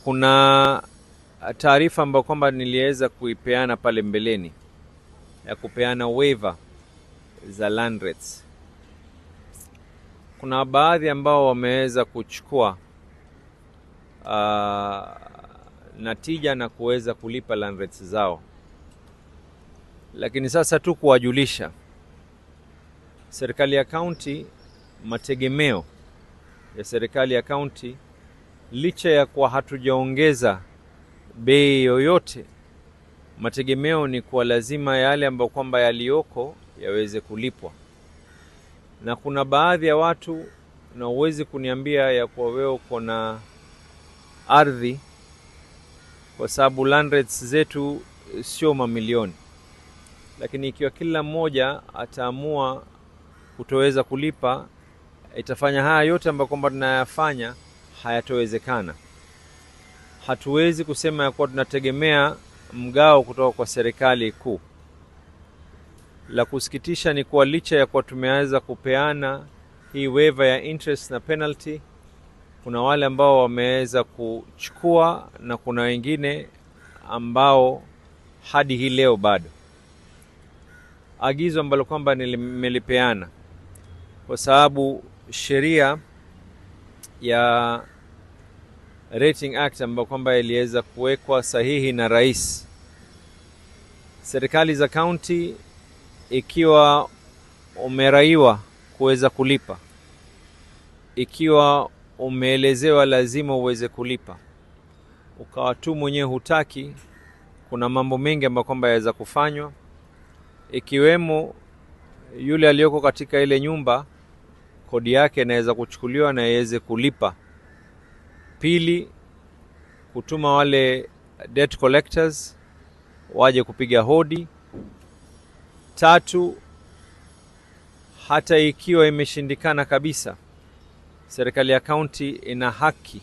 Kuna taarifa ambayo kwamba niliweza kuipeana pale mbeleni ya kupeana waiver za land rates. Kuna baadhi ambao wameweza kuchukua natija na kuweza kulipa land rates zao, lakini sasa tu kuwajulisha serikali ya county, mategemeo ya serikali ya county, licha ya kuwa hatujaongeza bei yoyote, mategemeo ni kwa lazima yale ambayo kwamba yalioko yaweze kulipwa. Na kuna baadhi ya watu, na uwezi kuniambia ya kuwa wewe uko na ardhi, kwa sababu land rates zetu sio mamilioni, lakini ikiwa kila mmoja ataamua kutoweza kulipa, itafanya haya yote ambayo kwamba tunayafanya hayatowezekana. Hatuwezi kusema ya kuwa tunategemea mgao kutoka kwa serikali kuu. La kusikitisha ni kuwa licha ya kuwa tumeweza kupeana hii waiver ya interest na penalty, kuna wale ambao wameweza kuchukua na kuna wengine ambao hadi hii leo bado. Agizo ambalo kwamba nimelipeana, kwa sababu sheria ya Rating Act ambayo kwamba iliweza kuwekwa sahihi na rais, serikali za county ikiwa umeraiwa kuweza kulipa, ikiwa umeelezewa lazima uweze kulipa, ukawa tu mwenyewe hutaki, kuna mambo mengi ambayo kwamba yaweza kufanywa, ikiwemo yule aliyoko katika ile nyumba kodi yake inaweza kuchukuliwa na iweze kulipa. Pili, kutuma wale debt collectors waje kupiga hodi. Tatu, hata ikiwa imeshindikana kabisa, serikali ya county ina haki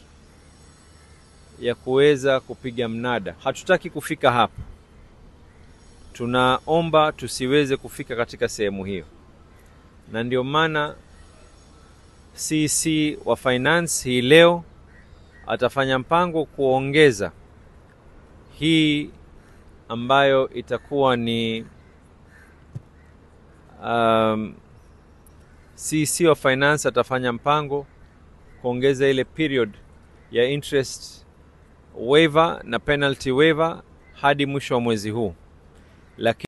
ya kuweza kupiga mnada. Hatutaki kufika hapo, tunaomba tusiweze kufika katika sehemu hiyo, na ndio maana CC wa finance hii leo atafanya mpango kuongeza hii ambayo itakuwa ni CC wa finance atafanya mpango kuongeza ile period ya interest waiver na penalty waiver hadi mwisho wa mwezi huu. Lakini